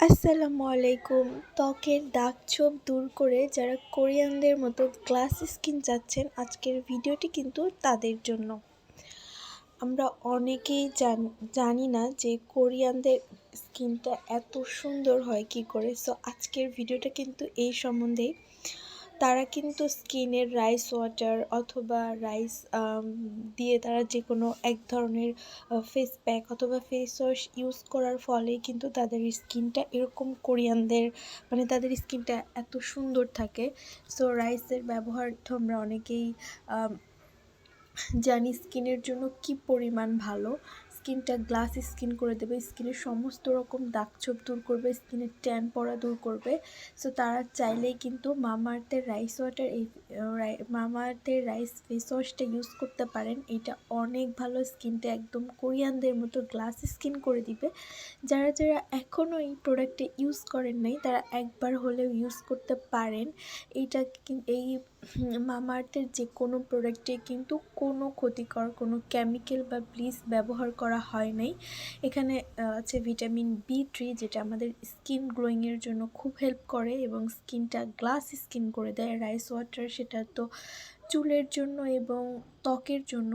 আসসালামু আলাইকুম। ত্বকের দাগ-ছোপ দূর করে যারা কোরিয়ানদের মতো গ্লাস স্কিন চাচ্ছেন, আজকের ভিডিওটি কিন্তু তাদের জন্য। আমরা অনেকেই জানি না যে কোরিয়ানদের স্কিনটা এত সুন্দর হয় কী করে। সো আজকের ভিডিওটা কিন্তু এই সম্বন্ধেই। তারা কিন্তু স্কিনের রাইস ওয়াটার অথবা রাইস দিয়ে তারা যে কোনো এক ধরনের ফেস প্যাক অথবা ফেস ওয়াশ ইউজ করার ফলে কিন্তু তাদের স্কিনটা এরকম কোরিয়ানদের তাদের স্কিনটা এত সুন্দর থাকে। সো রাইসের ব্যবহার তো আমরা অনেকেই জানি স্কিনের জন্য কি পরিমাণ ভালো। স্কিনটা গ্লাস স্কিন করে দেবে, স্কিনের সমস্ত রকম দাগ-ছোপ দূর করবে, স্কিনের ট্যান পড়া দূর করবে। সো তারা চাইলেই কিন্তু মামাআর্থের রাইস ওয়াটার মামাআর্থের রাইস ফেস ওয়াশটা ইউজ করতে পারেন। এটা অনেক ভালো, স্কিনটা একদম কোরিয়ানদের মতো গ্লাস স্কিন করে দিবে। যারা এখনও এই প্রোডাক্টটা ইউজ করেন নাই তারা একবার হলেও ইউজ করতে পারেন। এই মামাআর্থের যে কোনো প্রোডাক্টে কিন্তু কোনো ক্ষতিকর কোনো কেমিক্যাল বা ব্লিচ ব্যবহার করা হয় নাই। এখানে আছে ভিটামিন B3, যেটা আমাদের স্কিন গ্লোয়িংয়ের জন্য খুব হেল্প করে এবং স্কিনটা গ্লাস স্কিন করে দেয়। রাইস ওয়াটার সেটা তো চুলের জন্য এবং ত্বকের জন্য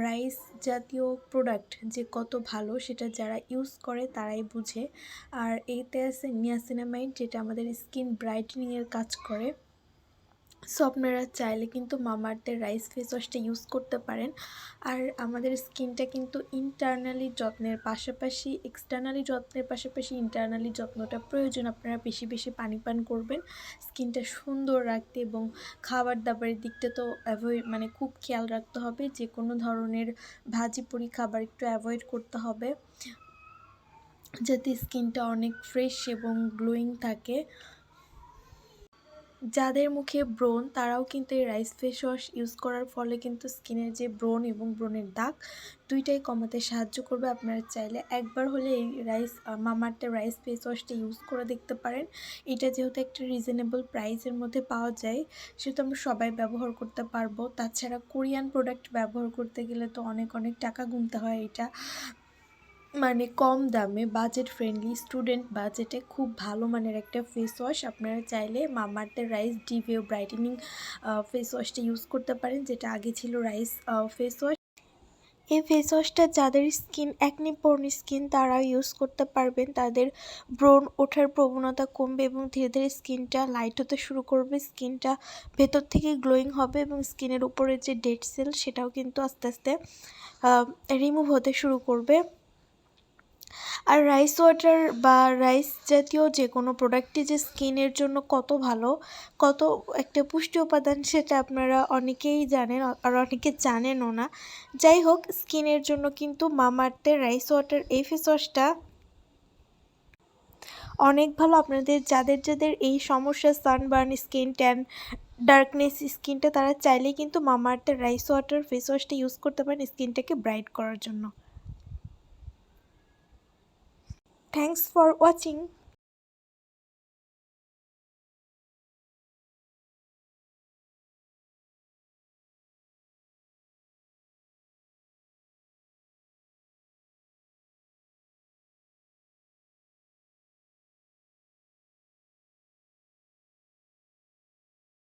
রাইস জাতীয় প্রোডাক্ট যে কত ভালো সেটা যারা ইউজ করে তারাই বুঝে। আর এতে আছে নিয়াসিনামাইড, যেটা আমাদের স্কিন ব্রাইটেনিংয়ের কাজ করে। সো আপনারা চাইলে কিন্তু মামাআর্থের রাইস ফেস ওয়াশটা ইউজ করতে পারেন। আর আমাদের স্কিনটা কিন্তু ইন্টারনালি যত্নের পাশাপাশি ইন্টারনালি যত্নটা প্রয়োজন। আপনারা বেশি বেশি পানি পান করবেন স্কিনটা সুন্দর রাখতে, এবং খাবার দাবারের দিকটা তো খুব খেয়াল রাখতে হবে। যে কোনো ধরনের ভাজি পোড়ি খাবার একটু অ্যাভয়েড করতে হবে, যাতে স্কিনটা অনেক ফ্রেশ এবং গ্লোয়িং থাকে। যাদের মুখে ব্রণ তারাও কিন্তু এই রাইস ফেস ওয়াশ ইউজ করার ফলে কিন্তু স্কিনের যে ব্রণ এবং ব্রণের দাগ দুইটাই কমাতে সাহায্য করবে। আপনারা চাইলে একবার হলে এই মামাআর্থের রাইস ফেস ওয়াশটা ইউজ করে দেখতে পারেন। এটা যেহেতু একটা রিজনেবল প্রাইসের মধ্যে পাওয়া যায়, সেহেতু আমরা সবাই ব্যবহার করতে পারবো। তাছাড়া কোরিয়ান প্রোডাক্ট ব্যবহার করতে গেলে তো অনেক টাকা গুনতে হয়। এটা কম দামে বাজেট ফ্রেন্ডলি, স্টুডেন্ট বাজেটে খুব ভালো মানের একটা ফেস ওয়াশ। আপনারা চাইলে মামাআর্থের রাইস ডিভিও ব্রাইটেনিং ফেস ওয়াশটা ইউজ করতে পারেন, যেটা আগে ছিল রাইস ফেস ওয়াশ। এই ফেস ওয়াশটা যাদের স্কিন অ্যাকনি প্রোন স্কিন তারা ইউজ করতে পারবেন। তাদের ব্রণ ওঠার প্রবণতা কমবে এবং ধীরে ধীরে স্কিনটা লাইট হতে শুরু করবে, স্কিনটা ভেতর থেকে গ্লোয়িং হবে এবং স্কিনের উপরে যে ডেড সেল সেটাও কিন্তু আস্তে আস্তে রিমুভ হতে শুরু করবে। আর রাইস ওয়াটার বা রাইস জাতীয় যে কোনো প্রোডাক্টই যে স্কিনের জন্য কত ভালো, কত একটা পুষ্টি উপাদান, সেটা আপনারা অনেকেই জানেন আর অনেকে জানেনও না। যাই হোক, স্কিনের জন্য কিন্তু মামাআর্থের রাইস ওয়াটার এই ফেস ওয়াশটা অনেক ভালো। আপনাদের যাদের এই সমস্যা, সানবার্ন, স্কিন ট্যান, ডার্কনেস স্কিনটা, তারা চাইলেই কিন্তু মামাআর্থের রাইস ওয়াটার ফেস ওয়াশটা ইউজ করতে পারেন স্কিনটাকে ব্রাইট করার জন্য। Thanks for watching.